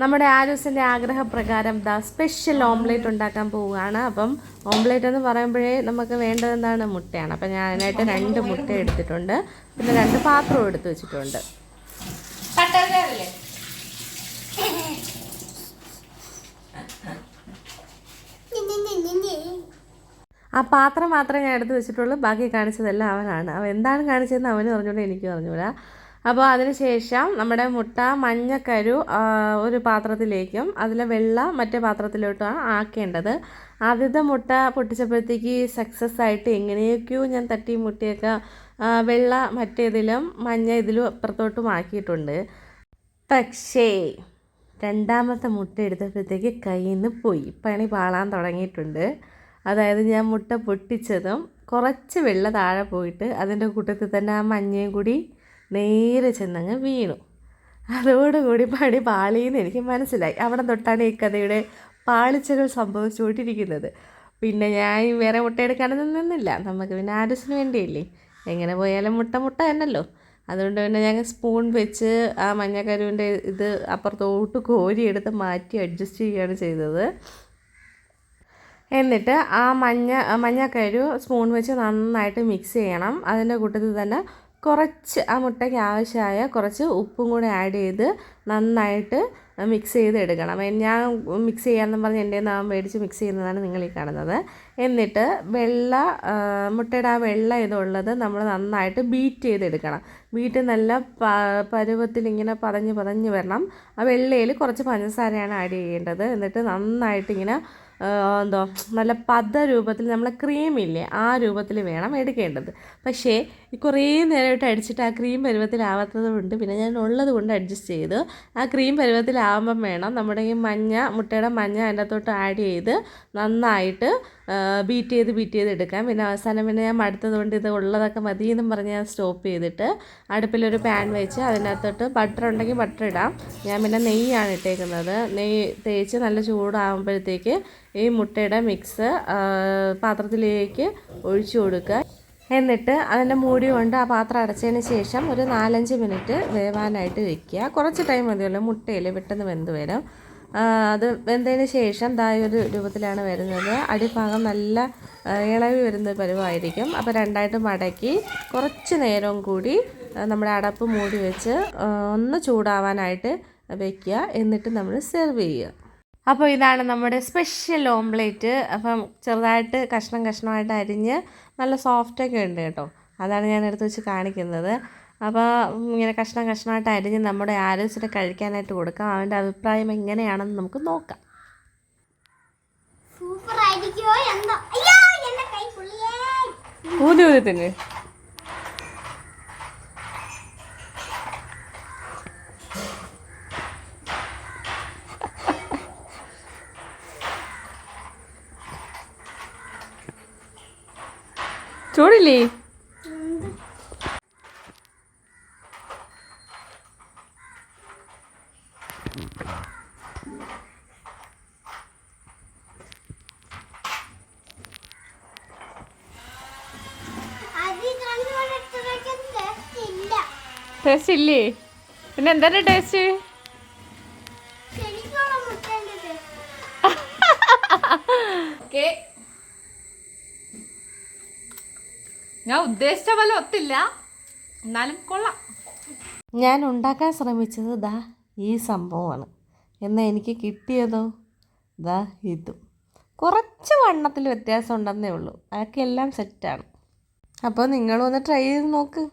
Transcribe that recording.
നമ്മുടെ ആരൂസിൻ്റെ ആഗ്രഹപ്രകാരം special omelette ഉണ്ടാക്കാൻ പോവുകയാണ്. അപ്പം ഓംലേറ്റ് എന്ന് പറയുമ്പോഴേ നമുക്ക് വേണ്ടത് എന്താണ്? മുട്ടയാണ്. അപ്പം ഞാൻ അതിനായിട്ട് 2 മുട്ട എടുത്തിട്ടുണ്ട്. പിന്നെ 2 പാത്രവും എടുത്ത് വെച്ചിട്ടുണ്ട്. ആ പാത്രം മാത്രമേ ഞാൻ എടുത്ത് വെച്ചിട്ടുള്ളൂ. ബാക്കി കാണിച്ചതെല്ലാം അവനാണ്. അവൻ എന്താണ് കാണിച്ചതെന്ന് അവന് പറഞ്ഞുകൊണ്ട് എനിക്ക് പറഞ്ഞുകൂടാ. അപ്പോൾ അതിനുശേഷം നമ്മുടെ മുട്ട മഞ്ഞക്കരു ഒരു പാത്രത്തിലേക്കും അതിലെ വെള്ള മറ്റേ പാത്രത്തിലോട്ടാണ് ആക്കേണ്ടത്. ആദ്യത്തെ മുട്ട പൊട്ടിച്ചപ്പോഴത്തേക്ക് സക്സസ് ആയിട്ട് എങ്ങനെയൊക്കെയോ ഞാൻ തട്ടി മുട്ടയൊക്കെ വെള്ള മറ്റേതിലും മഞ്ഞ ഇതിലും അപ്പുറത്തോട്ടും ആക്കിയിട്ടുണ്ട്. പക്ഷേ രണ്ടാമത്തെ മുട്ട എടുത്തപ്പോഴത്തേക്ക് കയ്യിൽ നിന്ന് പോയി, പണി പാളാൻ തുടങ്ങിയിട്ടുണ്ട്. അതായത് ഞാൻ മുട്ട പൊട്ടിച്ചതും കുറച്ച് വെള്ള താഴെ പോയിട്ട് അതിൻ്റെ കൂട്ടത്തിൽ തന്നെ ആ മഞ്ഞയും കൂടി നേരെ ചെന്നങ്ങ് വീണു. അതോടുകൂടി പണി പാളിയെന്ന് എനിക്ക് മനസ്സിലായി. അവിടെ തൊട്ടാണ് ഈ കഥയുടെ പാളിച്ചകൾ സംഭവിച്ചുകൊണ്ടിരിക്കുന്നത്. പിന്നെ ഞാൻ വേറെ മുട്ട എടുക്കാനൊന്നും നിന്നില്ല. നമുക്ക് പിന്നെ ആരൂസിന് വേണ്ടിയില്ലേ, എങ്ങനെ പോയാലും മുട്ട തന്നല്ലോ. അതുകൊണ്ട് പിന്നെ ഞങ്ങൾ സ്പൂൺ വെച്ച് ആ മഞ്ഞക്കരുവിൻ്റെ ഇത് അപ്പുറത്തോട്ട് കോരിയെടുത്ത് മാറ്റി അഡ്ജസ്റ്റ് ചെയ്യുകയാണ് ചെയ്തത്. എന്നിട്ട് ആ മഞ്ഞക്കരു സ്പൂൺ വെച്ച് നന്നായിട്ട് മിക്സ് ചെയ്യണം. അതിൻ്റെ കൂട്ടത്തിൽ തന്നെ കുറച്ച് ആ മുട്ടയ്ക്ക് ആവശ്യമായ കുറച്ച് ഉപ്പും കൂടെ ആഡ് ചെയ്ത് നന്നായിട്ട് മിക്സ് ചെയ്ത് എടുക്കണം. ഞാൻ മിക്സ് ചെയ്യാമെന്നും പറഞ്ഞ് എൻ്റെ നാം മേടിച്ച് മിക്സ് ചെയ്യുന്നതാണ് നിങ്ങളീ കാണുന്നത്. എന്നിട്ട് മുട്ടയുടെ ആ വെള്ള ഇതുള്ളത് നമ്മൾ നന്നായിട്ട് ബീറ്റ് ചെയ്തെടുക്കണം. ബീറ്റ് നല്ല പരുവത്തിൽ ഇങ്ങനെ പതഞ്ഞ് വരണം. ആ വെള്ളയിൽ കുറച്ച് പഞ്ചസാരയാണ് ആഡ് ചെയ്യേണ്ടത്. എന്നിട്ട് നന്നായിട്ട് ഇങ്ങനെ നല്ല രൂപത്തിൽ നമ്മളെ ക്രീമില്ലേ ആ രൂപത്തിൽ വേണം എടുക്കേണ്ടത്. പക്ഷേ കുറേ നേരമായിട്ട് അടിച്ചിട്ട് ആ ക്രീം പരുവത്തിലാവാത്തത് കൊണ്ട് പിന്നെ ഞാൻ ഉള്ളത് കൊണ്ട് അഡ്ജസ്റ്റ് ചെയ്തു. ആ ക്രീം പരുവത്തിലാവുമ്പം വേണം നമ്മുടെ ഈ മുട്ടയുടെ മഞ്ഞ അതിൻ്റെ അകത്തോട്ട് ആഡ് ചെയ്ത് നന്നായിട്ട് ബീറ്റ് ചെയ്ത് എടുക്കാം. പിന്നെ അവസാനം പിന്നെ ഞാൻ മടുത്തത് കൊണ്ട് ഇത് ഉള്ളതൊക്കെ മതിയെന്നും പറഞ്ഞ് ഞാൻ സ്റ്റോപ്പ് ചെയ്തിട്ട് അടുപ്പിലൊരു പാൻ വെച്ച് അതിനകത്തോട്ട് ബട്ടർ ഉണ്ടെങ്കിൽ ബട്ടർ ഇടാം. ഞാൻ പിന്നെ നെയ്യാണ് ഇട്ടേക്കുന്നത്. നെയ്യ് തേച്ച് നല്ല ചൂടാകുമ്പോഴത്തേക്ക് ഈ മുട്ടയുടെ മിക്സ് പാത്രത്തിലേക്ക് ഒഴിച്ചു കൊടുക്കുക. എന്നിട്ട് അതിൻ്റെ മൂടി കൊണ്ട് ആ പാത്രം അടച്ചതിന് ശേഷം ഒരു 4-5 മിനിറ്റ് വേവാനായിട്ട് വെക്കുക. കുറച്ച് ടൈം മതിയല്ലോ, മുട്ടയിൽ പെട്ടെന്ന് വെന്ത് വരും. അത് വെന്തതിന് ശേഷം ഒരു രൂപത്തിലാണ് വരുന്നത്. അടിഭാഗം നല്ല ഇളവി വരുന്ന പരുവായിരിക്കും. അപ്പോൾ 2ആയിട്ട് മടക്കി കുറച്ച് നേരം കൂടി നമ്മുടെ അടപ്പ് മൂടി വെച്ച് ഒന്ന് ചൂടാവാനായിട്ട് വയ്ക്കുക. എന്നിട്ട് നമ്മൾ സെർവ് ചെയ്യുക. അപ്പോൾ ഇതാണ് നമ്മുടെ സ്പെഷ്യൽ ഓംലേറ്റ്. അപ്പം ചെറുതായിട്ട് കഷ്ണമായിട്ട് അരിഞ്ഞ് നല്ല സോഫ്റ്റൊക്കെ ഉണ്ട് കേട്ടോ. അതാണ് ഞാൻ എടുത്ത് വെച്ച് കാണിക്കുന്നത്. അപ്പോൾ ഇങ്ങനെ കഷ്ണമായിട്ട് അരിഞ്ഞ് നമ്മുടെ ആരൂസിനെ കഴിക്കാനായിട്ട് കൊടുക്കാം. അവൻ്റെ അഭിപ്രായം എങ്ങനെയാണെന്ന് നമുക്ക് നോക്കാം. ഊതി തന്നെ ചൂടില്ലേ? ടേസ്റ്റ് ഇല്ലേ? പിന്നെ എന്താണ് ടേസ്റ്റ്? ഞാൻ ഉദ്ദേശിച്ച പോലെ ഒത്തില്ല, എന്നാലും കൊള്ളാം. ഞാൻ ഉണ്ടാക്കാൻ ശ്രമിച്ചത് ഈ സംഭവമാണ്. എന്നാൽ എനിക്ക് കിട്ടിയതോ ഇതും. കുറച്ച് വണ്ണത്തിൽ വ്യത്യാസം ഉണ്ടെന്നേ ഉള്ളൂ. അതൊക്കെ എല്ലാം സെറ്റാണ്. അപ്പോൾ നിങ്ങളൊന്ന് ട്രൈ ചെയ്ത് നോക്ക്.